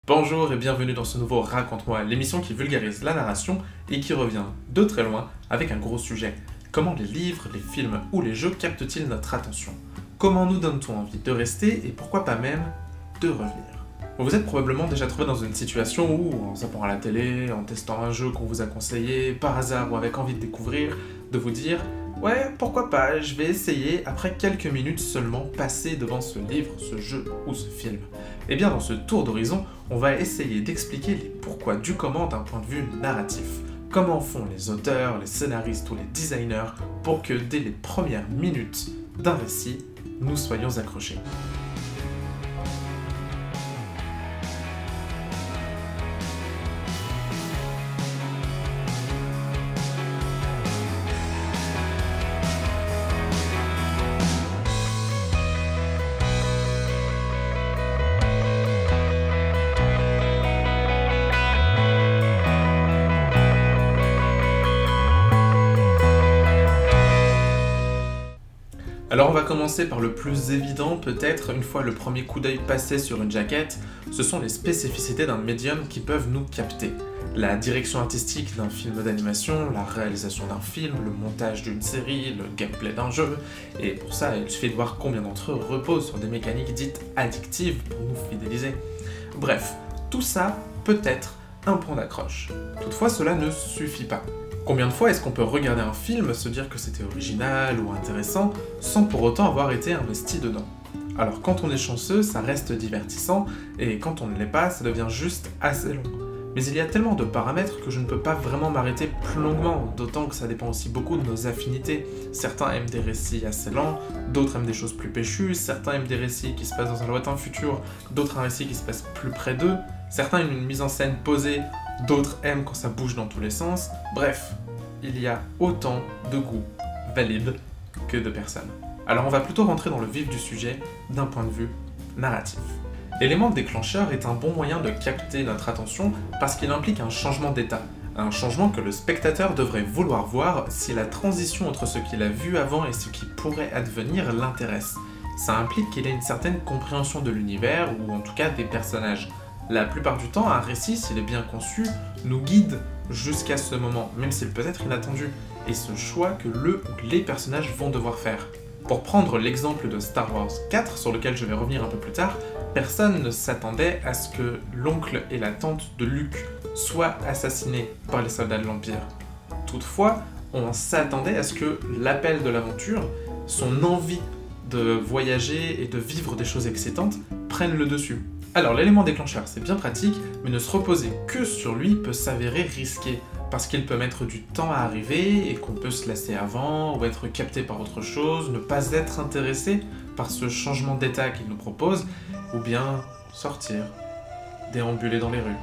Bonjour et bienvenue dans ce nouveau Raconte-moi, l'émission qui vulgarise la narration et qui revient de très loin avec un gros sujet. Comment les livres, les films ou les jeux captent-ils notre attention? Comment nous donne-t-on envie de rester et pourquoi pas même de revenir? Vous vous êtes probablement déjà trouvé dans une situation où, en zappant à la télé, en testant un jeu qu'on vous a conseillé, par hasard ou avec envie de découvrir, de vous dire « Ouais, pourquoi pas, je vais essayer après quelques minutes seulement passer devant ce livre, ce jeu ou ce film. » Et bien dans ce tour d'horizon, on va essayer d'expliquer les pourquoi du comment d'un point de vue narratif. Comment font les auteurs, les scénaristes ou les designers pour que dès les premières minutes d'un récit, nous soyons accrochés. Alors on va commencer par le plus évident peut-être, une fois le premier coup d'œil passé sur une jaquette, ce sont les spécificités d'un médium qui peuvent nous capter. La direction artistique d'un film d'animation, la réalisation d'un film, le montage d'une série, le gameplay d'un jeu, et pour ça il suffit de voir combien d'entre eux reposent sur des mécaniques dites addictives pour nous fidéliser. Bref, tout ça peut être un point d'accroche. Toutefois cela ne suffit pas. Combien de fois est-ce qu'on peut regarder un film, se dire que c'était original ou intéressant, sans pour autant avoir été investi dedans? Alors quand on est chanceux, ça reste divertissant, et quand on ne l'est pas, ça devient juste assez long. Mais il y a tellement de paramètres que je ne peux pas vraiment m'arrêter plus longuement, d'autant que ça dépend aussi beaucoup de nos affinités. Certains aiment des récits assez lents, d'autres aiment des choses plus péchues, certains aiment des récits qui se passent dans un lointain futur, d'autres un récit qui se passe plus près d'eux, certains aiment une mise en scène posée, d'autres aiment quand ça bouge dans tous les sens. Bref, il y a autant de goûts valides que de personnes. Alors on va plutôt rentrer dans le vif du sujet d'un point de vue narratif. L'élément déclencheur est un bon moyen de capter notre attention parce qu'il implique un changement d'état. Un changement que le spectateur devrait vouloir voir si la transition entre ce qu'il a vu avant et ce qui pourrait advenir l'intéresse. Ça implique qu'il ait une certaine compréhension de l'univers ou en tout cas des personnages. La plupart du temps, un récit, s'il est bien conçu, nous guide jusqu'à ce moment, même s'il peut être inattendu, et ce choix que le ou les personnages vont devoir faire. Pour prendre l'exemple de Star Wars 4, sur lequel je vais revenir un peu plus tard, personne ne s'attendait à ce que l'oncle et la tante de Luke soient assassinés par les soldats de l'Empire. Toutefois, on s'attendait à ce que l'appel de l'aventure, son envie de voyager et de vivre des choses excitantes, prenne le dessus. Alors l'élément déclencheur c'est bien pratique, mais ne se reposer que sur lui peut s'avérer risqué, parce qu'il peut mettre du temps à arriver et qu'on peut se lasser avant, ou être capté par autre chose, ne pas être intéressé par ce changement d'état qu'il nous propose, ou bien sortir, déambuler dans les rues,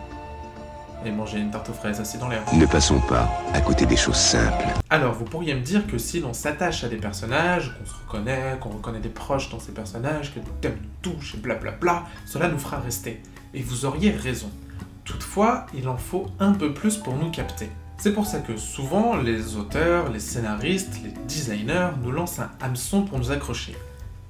et manger une tarte aux fraises assis dans l'air. Ne passons pas à côté des choses simples. Alors, vous pourriez me dire que si l'on s'attache à des personnages, qu'on reconnaît des proches dans ces personnages, que des thèmes nous touchent et blablabla, cela nous fera rester. Et vous auriez raison. Toutefois, il en faut un peu plus pour nous capter. C'est pour ça que souvent, les auteurs, les scénaristes, les designers nous lancent un hameçon pour nous accrocher.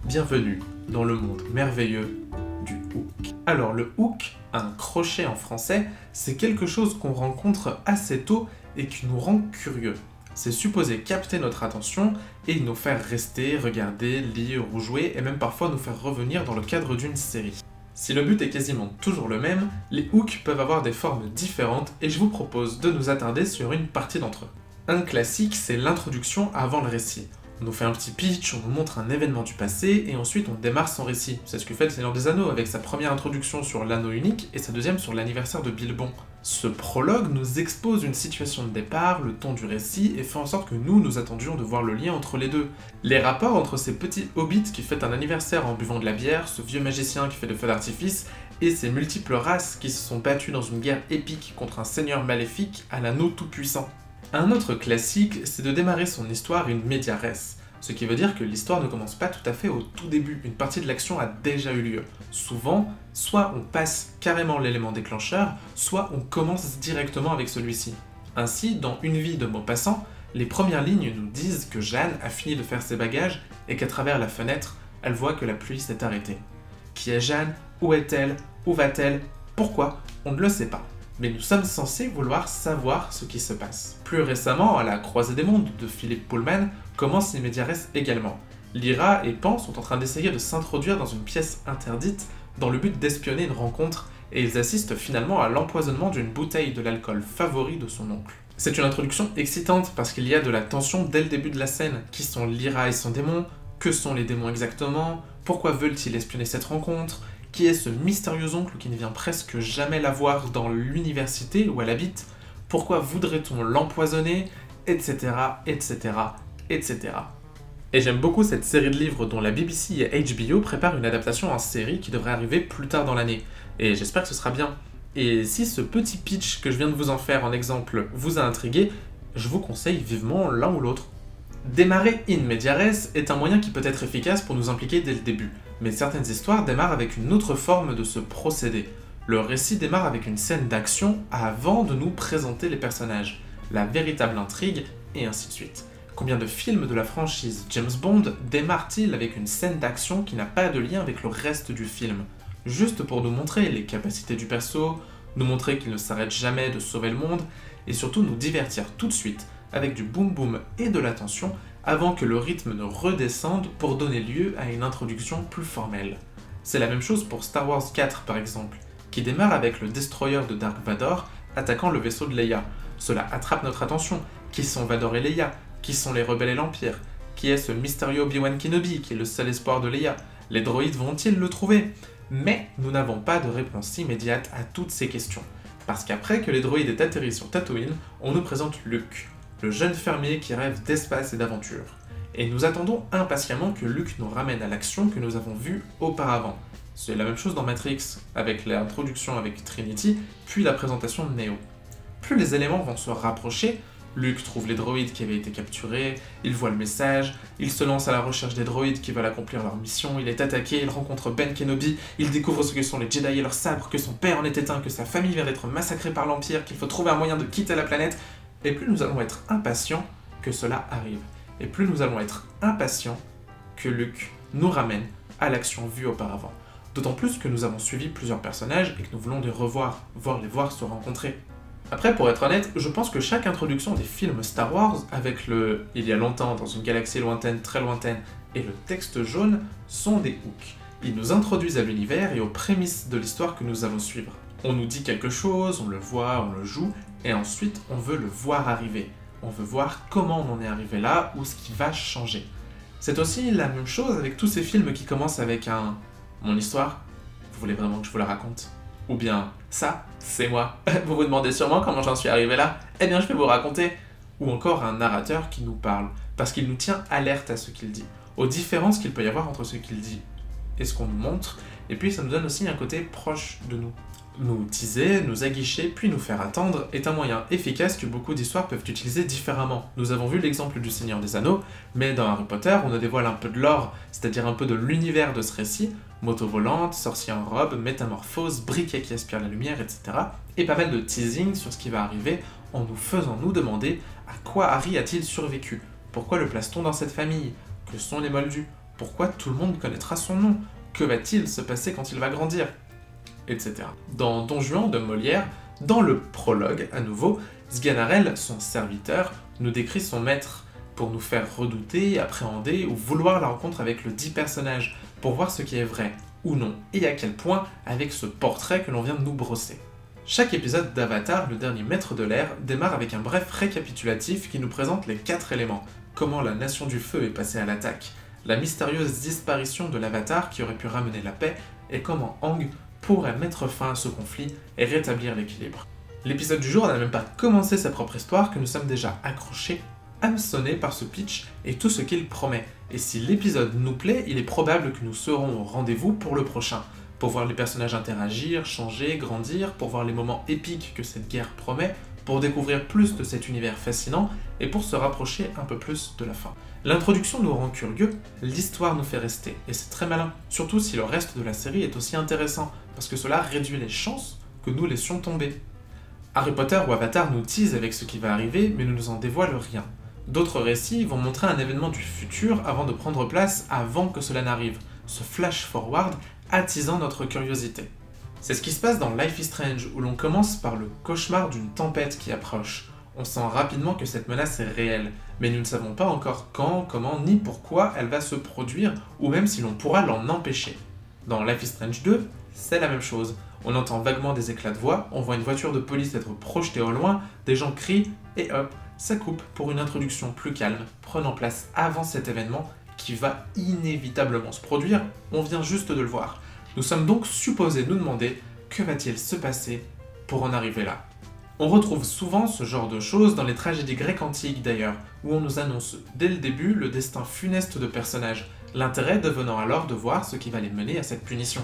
Bienvenue dans le monde merveilleux du hook. Alors le hook, un crochet en français, c'est quelque chose qu'on rencontre assez tôt et qui nous rend curieux. C'est supposé capter notre attention et nous faire rester, regarder, lire ou jouer et même parfois nous faire revenir dans le cadre d'une série. Si le but est quasiment toujours le même, les hooks peuvent avoir des formes différentes et je vous propose de nous attarder sur une partie d'entre eux. Un classique, c'est l'introduction avant le récit. On nous fait un petit pitch, on nous montre un événement du passé, et ensuite on démarre son récit. C'est ce que fait le Seigneur des Anneaux avec sa première introduction sur l'anneau unique et sa deuxième sur l'anniversaire de Bilbon. Ce prologue nous expose une situation de départ, le ton du récit, et fait en sorte que nous attendions de voir le lien entre les deux. Les rapports entre ces petits hobbits qui fêtent un anniversaire en buvant de la bière, ce vieux magicien qui fait des feux d'artifice, et ces multiples races qui se sont battues dans une guerre épique contre un seigneur maléfique à l'anneau tout-puissant. Un autre classique, c'est de démarrer son histoire in media res, ce qui veut dire que l'histoire ne commence pas tout à fait au tout début, une partie de l'action a déjà eu lieu. Souvent, soit on passe carrément l'élément déclencheur, soit on commence directement avec celui-ci. Ainsi, dans Une vie de Maupassant, les premières lignes nous disent que Jeanne a fini de faire ses bagages et qu'à travers la fenêtre, elle voit que la pluie s'est arrêtée. Qui est Jeanne? Où est-elle? Où va-t-elle? Pourquoi? On ne le sait pas. Mais nous sommes censés vouloir savoir ce qui se passe. Plus récemment, à la Croisée des Mondes de Philip Pullman, commence In Media Res également. Lyra et Pan sont en train d'essayer de s'introduire dans une pièce interdite dans le but d'espionner une rencontre, et ils assistent finalement à l'empoisonnement d'une bouteille de l'alcool favori de son oncle. C'est une introduction excitante parce qu'il y a de la tension dès le début de la scène. Qui sont Lyra et son démon? Que sont les démons exactement? Pourquoi veulent-ils espionner cette rencontre? Qui est ce mystérieux oncle qui ne vient presque jamais la voir dans l'université où elle habite? Pourquoi voudrait-on l'empoisonner? Etc, etc, etc. Et j'aime beaucoup cette série de livres dont la BBC et HBO préparent une adaptation en série qui devrait arriver plus tard dans l'année. Et j'espère que ce sera bien. Et si ce petit pitch que je viens de vous en faire en exemple vous a intrigué, je vous conseille vivement l'un ou l'autre. Démarrer In Media Res est un moyen qui peut être efficace pour nous impliquer dès le début, mais certaines histoires démarrent avec une autre forme de ce procédé. Le récit démarre avec une scène d'action avant de nous présenter les personnages, la véritable intrigue, et ainsi de suite. Combien de films de la franchise James Bond démarrent-ils avec une scène d'action qui n'a pas de lien avec le reste du film, juste pour nous montrer les capacités du perso, nous montrer qu'il ne s'arrête jamais de sauver le monde, et surtout nous divertir tout de suite avec du boum boum et de la tension avant que le rythme ne redescende pour donner lieu à une introduction plus formelle. C'est la même chose pour Star Wars 4 par exemple, qui démarre avec le destroyer de Dark Vador attaquant le vaisseau de Leia. Cela attrape notre attention. Qui sont Vador et Leia? Qui sont les rebelles et l'Empire? Qui est ce mystérieux Obi-Wan Kenobi qui est le seul espoir de Leia? Les droïdes vont-ils le trouver? Mais nous n'avons pas de réponse immédiate à toutes ces questions. Parce qu'après que les droïdes aient atterri sur Tatooine, on nous présente Luke, le jeune fermier qui rêve d'espace et d'aventure. Et nous attendons impatiemment que Luke nous ramène à l'action que nous avons vue auparavant. C'est la même chose dans Matrix, avec l'introduction avec Trinity, puis la présentation de Neo. Plus les éléments vont se rapprocher, Luke trouve les droïdes qui avaient été capturés, il voit le message, il se lance à la recherche des droïdes qui veulent accomplir leur mission, il est attaqué, il rencontre Ben Kenobi, il découvre ce que sont les Jedi et leurs sabres, que son père en est éteint, que sa famille vient d'être massacrée par l'Empire, qu'il faut trouver un moyen de quitter la planète, et plus nous allons être impatients que cela arrive, et plus nous allons être impatients que Luke nous ramène à l'action vue auparavant. D'autant plus que nous avons suivi plusieurs personnages et que nous voulons les revoir, voire les voir se rencontrer. Après, pour être honnête, je pense que chaque introduction des films Star Wars, avec le « il y a longtemps dans une galaxie lointaine, très lointaine » et le texte jaune, sont des hooks. Ils nous introduisent à l'univers et aux prémices de l'histoire que nous allons suivre. On nous dit quelque chose, on le voit, on le joue, et ensuite on veut le voir arriver. On veut voir comment on en est arrivé là, ou ce qui va changer. C'est aussi la même chose avec tous ces films qui commencent avec un « mon histoire, vous voulez vraiment que je vous la raconte ?» Ou bien « ça, c'est moi, vous vous demandez sûrement comment j'en suis arrivé là, eh bien je vais vous raconter !» Ou encore un narrateur qui nous parle, parce qu'il nous tient alerte à ce qu'il dit, aux différences qu'il peut y avoir entre ce qu'il dit et ce qu'on nous montre, et puis ça nous donne aussi un côté proche de nous. Nous teaser, nous aguicher, puis nous faire attendre est un moyen efficace que beaucoup d'histoires peuvent utiliser différemment. Nous avons vu l'exemple du Seigneur des Anneaux, mais dans Harry Potter, on nous dévoile un peu de lore, c'est-à-dire un peu de l'univers de ce récit, moto volante, sorcier en robe, métamorphose, briquet qui aspire la lumière, etc. Et pas mal de teasing sur ce qui va arriver en nous faisant nous demander à quoi Harry a-t-il survécu? Pourquoi le place-t-on dans cette famille? Que sont les Moldus? Pourquoi tout le monde connaîtra son nom? Que va-t-il se passer quand il va grandir? Etc. Dans Don Juan de Molière, dans le prologue, à nouveau, Sganarelle, son serviteur, nous décrit son maître pour nous faire redouter, appréhender ou vouloir la rencontre avec le dit personnage, pour voir ce qui est vrai ou non, et à quel point avec ce portrait que l'on vient de nous brosser. Chaque épisode d'Avatar, le dernier maître de l'air, démarre avec un bref récapitulatif qui nous présente les 4 éléments, comment la Nation du Feu est passée à l'attaque, la mystérieuse disparition de l'Avatar qui aurait pu ramener la paix, et comment Aang pourrait mettre fin à ce conflit et rétablir l'équilibre. L'épisode du jour n'a même pas commencé sa propre histoire que nous sommes déjà accrochés, hameçonnés par ce pitch et tout ce qu'il promet. Et si l'épisode nous plaît, il est probable que nous serons au rendez-vous pour le prochain, pour voir les personnages interagir, changer, grandir, pour voir les moments épiques que cette guerre promet, pour découvrir plus de cet univers fascinant et pour se rapprocher un peu plus de la fin. L'introduction nous rend curieux, l'histoire nous fait rester, et c'est très malin, surtout si le reste de la série est aussi intéressant, parce que cela réduit les chances que nous laissions tomber. Harry Potter ou Avatar nous tease avec ce qui va arriver, mais ne nous en dévoile rien. D'autres récits vont montrer un événement du futur avant de prendre place avant que cela n'arrive, ce flash forward attisant notre curiosité. C'est ce qui se passe dans Life is Strange, où l'on commence par le cauchemar d'une tempête qui approche. On sent rapidement que cette menace est réelle, mais nous ne savons pas encore quand, comment, ni pourquoi elle va se produire, ou même si l'on pourra l'en empêcher. Dans Life is Strange 2, c'est la même chose. On entend vaguement des éclats de voix, on voit une voiture de police être projetée au loin, des gens crient, et hop, ça coupe pour une introduction plus calme, prenant place avant cet événement qui va inévitablement se produire, on vient juste de le voir. Nous sommes donc supposés nous demander que va-t-il se passer pour en arriver là. On retrouve souvent ce genre de choses dans les tragédies grecques antiques d'ailleurs, où on nous annonce dès le début le destin funeste de personnages, l'intérêt devenant alors de voir ce qui va les mener à cette punition.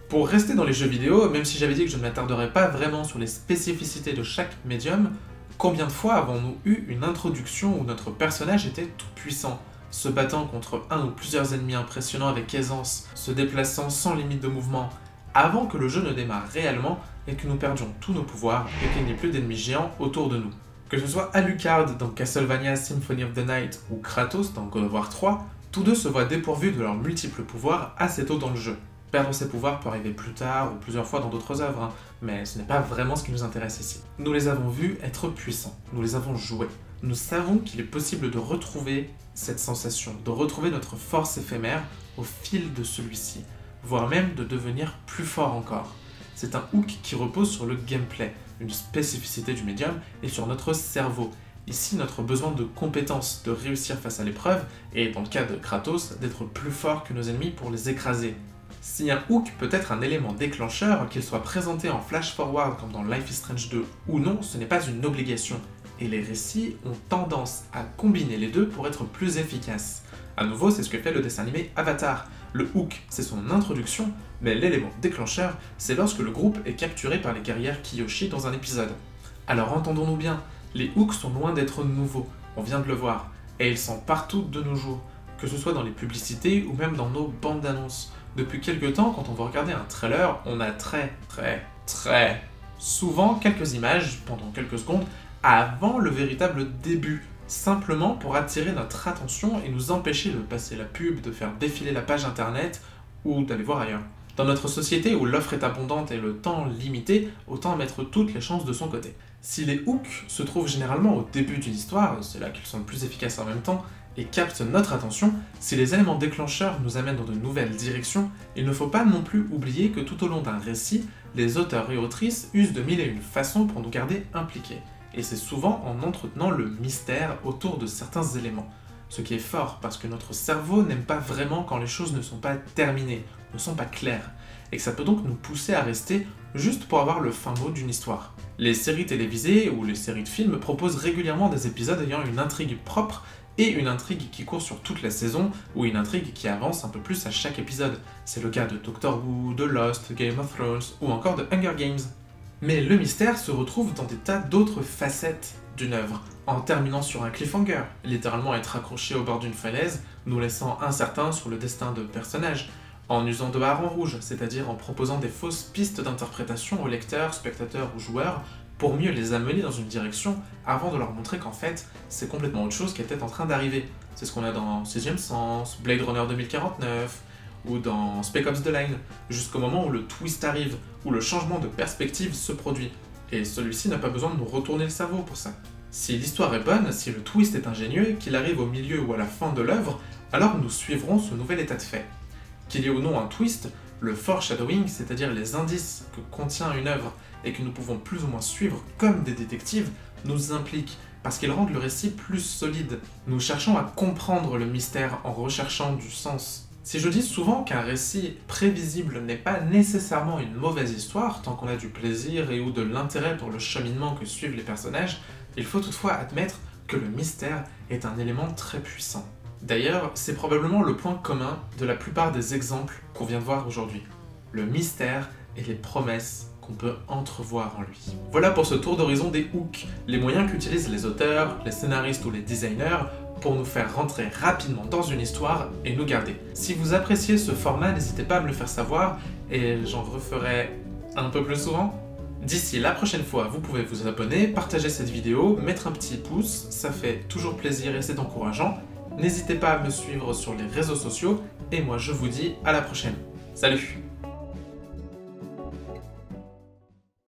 Pour rester dans les jeux vidéo, même si j'avais dit que je ne m'attarderais pas vraiment sur les spécificités de chaque médium, combien de fois avons-nous eu une introduction où notre personnage était tout puissant, se battant contre un ou plusieurs ennemis impressionnants avec aisance, se déplaçant sans limite de mouvement, avant que le jeu ne démarre réellement et que nous perdions tous nos pouvoirs et qu'il n'y ait plus d'ennemis géants autour de nous. Que ce soit Alucard dans Castlevania Symphony of the Night ou Kratos dans God of War 3, tous deux se voient dépourvus de leurs multiples pouvoirs assez tôt dans le jeu. Perdre ses pouvoirs peut arriver plus tard ou plusieurs fois dans d'autres œuvres, mais ce n'est pas vraiment ce qui nous intéresse ici. Nous les avons vus être puissants, nous les avons joués. Nous savons qu'il est possible de retrouver cette sensation, de retrouver notre force éphémère au fil de celui-ci, voire même de devenir plus fort encore. C'est un hook qui repose sur le gameplay, une spécificité du médium, et sur notre cerveau. Ici, notre besoin de compétence, de réussir face à l'épreuve, et dans le cas de Kratos, d'être plus fort que nos ennemis pour les écraser. Si un hook peut être un élément déclencheur, qu'il soit présenté en flash-forward comme dans Life is Strange 2 ou non, ce n'est pas une obligation. Et les récits ont tendance à combiner les deux pour être plus efficaces. À nouveau, c'est ce que fait le dessin animé Avatar. Le hook, c'est son introduction, mais l'élément déclencheur, c'est lorsque le groupe est capturé par les guerrières Kyoshi dans un épisode. Alors entendons-nous bien, les hooks sont loin d'être nouveaux, on vient de le voir, et ils sont partout de nos jours, que ce soit dans les publicités ou même dans nos bandes d'annonces. Depuis quelques temps, quand on va regarder un trailer, on a très souvent quelques images, pendant quelques secondes, avant le véritable début, simplement pour attirer notre attention et nous empêcher de passer la pub, de faire défiler la page internet ou d'aller voir ailleurs. Dans notre société où l'offre est abondante et le temps limité, autant mettre toutes les chances de son côté. Si les hooks se trouvent généralement au début d'une histoire, c'est là qu'ils sont le plus efficaces en même temps, et captent notre attention, si les éléments déclencheurs nous amènent dans de nouvelles directions, il ne faut pas non plus oublier que tout au long d'un récit, les auteurs et autrices usent de mille et une façons pour nous garder impliqués. Et c'est souvent en entretenant le mystère autour de certains éléments. Ce qui est fort, parce que notre cerveau n'aime pas vraiment quand les choses ne sont pas terminées, ne sont pas claires, et que ça peut donc nous pousser à rester juste pour avoir le fin mot d'une histoire. Les séries télévisées ou les séries de films proposent régulièrement des épisodes ayant une intrigue propre et une intrigue qui court sur toute la saison, ou une intrigue qui avance un peu plus à chaque épisode. C'est le cas de Doctor Who, de Lost, Game of Thrones, ou encore de Hunger Games. Mais le mystère se retrouve dans des tas d'autres facettes d'une œuvre, en terminant sur un cliffhanger, littéralement être accroché au bord d'une falaise, nous laissant incertains sur le destin de personnages, en usant de harengs rouges, c'est-à-dire en proposant des fausses pistes d'interprétation aux lecteurs, spectateurs ou joueurs, pour mieux les amener dans une direction avant de leur montrer qu'en fait, c'est complètement autre chose qui était en train d'arriver. C'est ce qu'on a dans Sixième Sens, Blade Runner 2049, ou dans Spec Ops The Line, jusqu'au moment où le twist arrive, où le changement de perspective se produit. Et celui-ci n'a pas besoin de nous retourner le cerveau pour ça. Si l'histoire est bonne, si le twist est ingénieux, qu'il arrive au milieu ou à la fin de l'œuvre, alors nous suivrons ce nouvel état de fait. Qu'il y ait ou non un twist, le foreshadowing, c'est-à-dire les indices que contient une œuvre et que nous pouvons plus ou moins suivre comme des détectives, nous implique, parce qu'ils rendent le récit plus solide. Nous cherchons à comprendre le mystère en recherchant du sens. Si je dis souvent qu'un récit prévisible n'est pas nécessairement une mauvaise histoire, tant qu'on a du plaisir et ou de l'intérêt pour le cheminement que suivent les personnages, il faut toutefois admettre que le mystère est un élément très puissant. D'ailleurs, c'est probablement le point commun de la plupart des exemples qu'on vient de voir aujourd'hui. Le mystère et les promesses qu'on peut entrevoir en lui. Voilà pour ce tour d'horizon des hooks, les moyens qu'utilisent les auteurs, les scénaristes ou les designers pour nous faire rentrer rapidement dans une histoire et nous garder. Si vous appréciez ce format, n'hésitez pas à me le faire savoir et j'en referai un peu plus souvent. D'ici la prochaine fois, vous pouvez vous abonner, partager cette vidéo, mettre un petit pouce, ça fait toujours plaisir et c'est encourageant. N'hésitez pas à me suivre sur les réseaux sociaux et moi je vous dis à la prochaine. Salut!